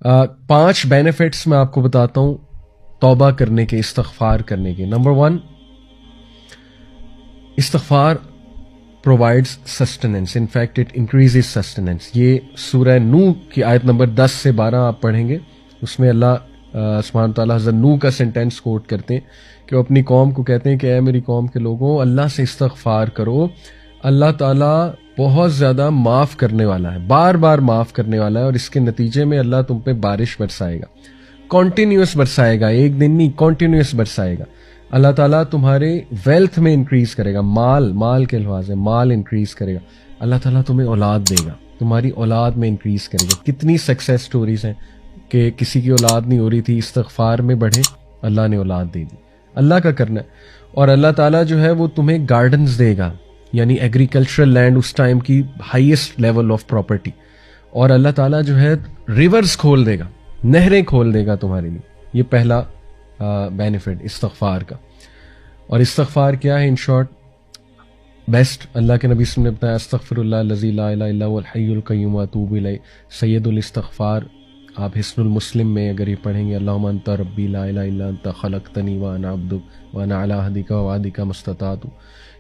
5 benefits میں آپ کو بتاتا ہوں توبہ کرنے کے، استغفار کرنے کے. نمبر 1، استغفار provides sustenance. In fact, it increases sustenance. یہ سورہ نوح کی آیت نمبر 10 سے 12 آپ پڑھیں گے، اس میں اللہ سبحانہ تعالیٰ حضرت نوح کا سینٹینس کوٹ کرتے ہیں کہ وہ اپنی قوم کو کہتے ہیں کہ اے میری قوم کے لوگوں، اللہ سے استغفار کرو، اللہ تعالیٰ بہت زیادہ معاف کرنے والا ہے، بار بار معاف کرنے والا ہے، اور اس کے نتیجے میں اللہ تم پہ بارش برسائے گا، کنٹینیوس برسائے گا، ایک دن نہیں، کنٹینیوس برسائے گا. اللہ تعالیٰ تمہارے ویلتھ میں انکریز کرے گا، مال کے الفاظ ہے، مال انکریز کرے گا. اللہ تعالیٰ تمہیں اولاد دے گا، تمہاری اولاد میں انکریز کرے گا. کتنی سکسیس سٹوریز ہیں کہ کسی کی اولاد نہیں ہو رہی تھی، استغفار میں بڑھے، اللہ نے اولاد دے دی. اللہ کا کرنا ہے. اور اللہ تعالیٰ جو ہے وہ تمہیں گارڈنز دے گا، یعنی ایگریکلچرل لینڈ اس ٹائم کی ہائیسٹ لیول آف پراپرٹی. اور اللہ تعالیٰ جو ہے ریورز کھول دے گا، نہریں کھول دے گا تمہارے لیے. یہ پہلا بینیفٹ استغفار کا. اور استغفار کیا ہے؟ ان شارٹ بیسٹ اللہ کے نبی صلی اللہ علیہ وسلم نے بتایا، استغفر اللہ الذی لا الہ الا هو الحی القیوم واتوب الیہ. سید الاستغفار آپ حسن المسلم میں اگر یہ پڑھیں گے، اللہم انت ربی لا الہ الا انت خلقتنی وانا عبدک وانا علی عہدک ووعدک ما استطعت.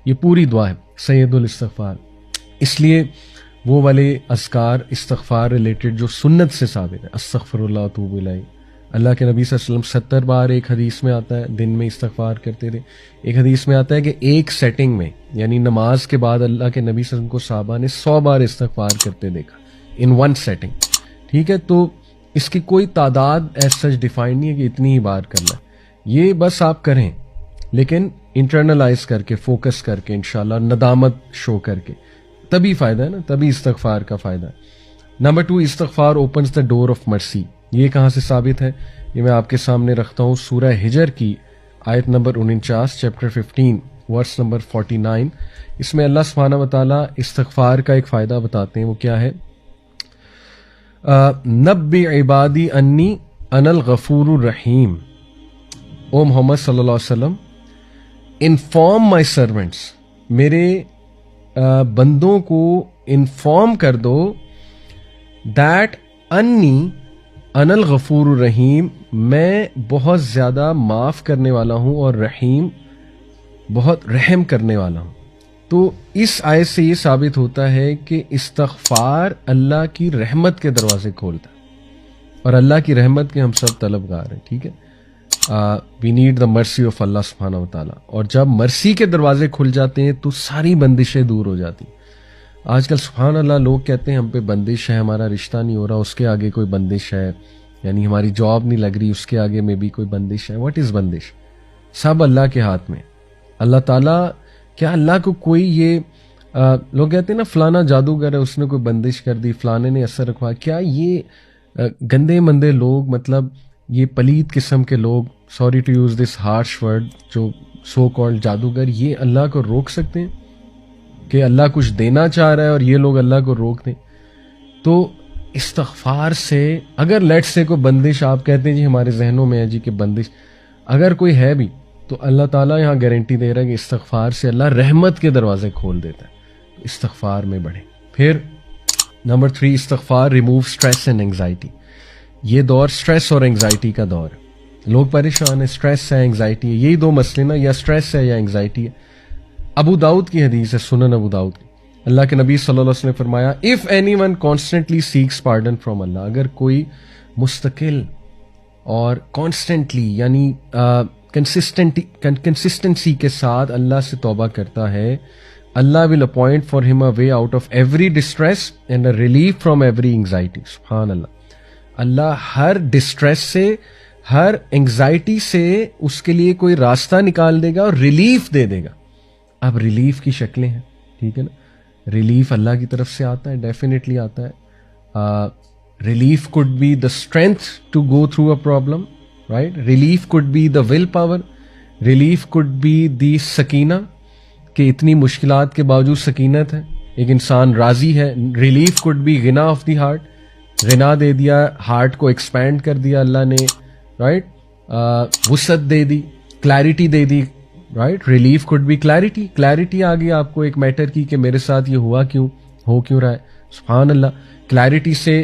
یہ پوری دعا ہے سید الاستغفار. اس لیے وہ والے اذکار استغفار ریلیٹڈ جو سنت سے ثابت ہے، استغفر اللہ واتوب الیہ. اللہ کے نبی صلی اللہ علیہ وسلم 70 بار ایک حدیث میں آتا ہے دن میں استغفار کرتے تھے. ایک حدیث میں آتا ہے کہ ایک سیٹنگ میں، یعنی نماز کے بعد اللہ کے نبی صلی اللہ علیہ وسلم کو صحابہ نے 100 بار استغفار کرتے دیکھا ان ون سیٹنگ. ٹھیک ہے، تو اس کی کوئی تعداد ایز سچ ڈیفائن نہیں ہے کہ اتنی ہی بار کرنا ہے. یہ بس آپ کریں، لیکن انٹرنلائز کر کے، فوکس کر کے، انشاءاللہ ندامت شو کر کے، تبھی فائدہ ہے نا، تبھی استغفار کا فائدہ ہے. نمبر 2، استغفار اوپنز دا ڈور آف مرسی. یہ کہاں سے ثابت ہے؟ یہ میں آپ کے سامنے رکھتا ہوں سورہ ہجر کی آیت نمبر 49، چیپٹر 15 ورس نمبر 49. اس میں اللہ سبحانہ و تعالیٰ استغفار کا ایک فائدہ بتاتے ہیں. وہ کیا ہے؟ نبی عبادی انی انا الغفور الرحیم. او محمد صلی اللہ علیہ وسلم، انفارم مائی سرونٹس، میرے بندوں کو انفارم کر دو دیٹ انی انا الغفور الرحیم، میں بہت زیادہ معاف کرنے والا ہوں اور رحیم، بہت رحم کرنے والا ہوں. تو اس آیت سے یہ ثابت ہوتا ہے کہ استغفار اللہ کی رحمت کے دروازے کھولتا ہے، اور اللہ کی رحمت کے ہم سب طلبگار ہیں. ٹھیک ہے، we need the mercy of اللہ سبحانہ و تعالیٰ. اور جب مرسی کے دروازے کھل جاتے ہیں تو ساری بندشیں دور ہو جاتی ہیں. آج کل سبحان اللہ لوگ کہتے ہیں ہم پہ بندش ہے، ہمارا رشتہ نہیں ہو رہا، اس کے آگے کوئی بندش ہے، یعنی ہماری جاب نہیں لگ رہی، اس کے آگے میں بھی کوئی بندش ہے. واٹ از بندش؟ سب اللہ کے ہاتھ میں. اللہ تعالیٰ، کیا اللہ کو کوئی یہ لوگ کہتے ہیں نا فلانا جادوگر ہے، اس نے کوئی بندش کر دی، فلانے نے اثر رکھوا. کیا یہ گندے مندے لوگ، مطلب یہ پلید قسم کے لوگ، sorry to use this harsh word, جو سو کالڈ جادوگر، یہ اللہ کو روک سکتے ہیں کہ اللہ کچھ دینا چاہ رہا ہے اور یہ لوگ اللہ کو روک دیں؟ تو استغفار سے اگر لیٹ سے کوئی بندش آپ کہتے ہیں جی ہمارے ذہنوں میں ہے جی کہ بندش اگر کوئی ہے بھی، تو اللہ تعالیٰ یہاں گارنٹی دے رہا ہے کہ استغفار سے اللہ رحمت کے دروازے کھول دیتا ہے. استغفار میں بڑھیں. پھر نمبر 3، استغفار ریموو اسٹریس اینڈ انگزائٹی. یہ دور اسٹریس اور انگزائٹی کا دور ہے. لوگ پریشان ہیں، اسٹریس ہے، انگزائٹی ہے. یہی دو مسئلے نا، یا اسٹریس ہے یا انگزائٹی ہے. ابو داؤد کی حدیث ہے، سنن ابو داؤد کی. اللہ کے نبی صلی اللہ علیہ وسلم نے فرمایا، if any one constantly seeks pardon from Allah, اگر کوئی مستقل اور کانسٹنٹلی یعنی کنسسٹنسی کے ساتھ اللہ سے توبہ کرتا ہے، اللہ ول appoint for him a way out of every distress and a relief from every anxiety. سبحان اللہ. اللہ ہر ڈسٹریس سے، ہر انگزائٹی سے اس کے لیے کوئی راستہ نکال دے گا اور ریلیف دے دے گا. اب ریلیف کی شکلیں ہیں، ٹھیک ہے نا. ریلیف اللہ کی طرف سے آتا ہے، ڈیفینیٹلی آتا ہے. Relief could be the strength to go through a problem, right. Relief could be the will power. Relief could be the سکینہ، کہ اتنی مشکلات کے باوجود سکینت ہے، ایک انسان راضی ہے. ریلیف کوڈ بی غنا آف دی ہارٹ، غنا دے دیا، ہارٹ کو ایکسپینڈ کر دیا اللہ نے، رائٹ. وسعت دے دی، کلیرٹی دے دی، right. Relief could be clarity, clarity آ گئی آپ کو ایک میٹر کی کہ میرے ساتھ یہ ہوا کیوں، ہو کیوں رہا ہے. سبحان اللہ. کلیرٹی سے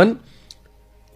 1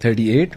38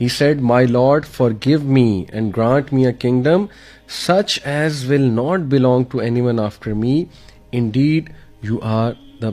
He said, My Lord, forgive me and grant me a kingdom such as will not belong to anyone after me. Indeed, you are the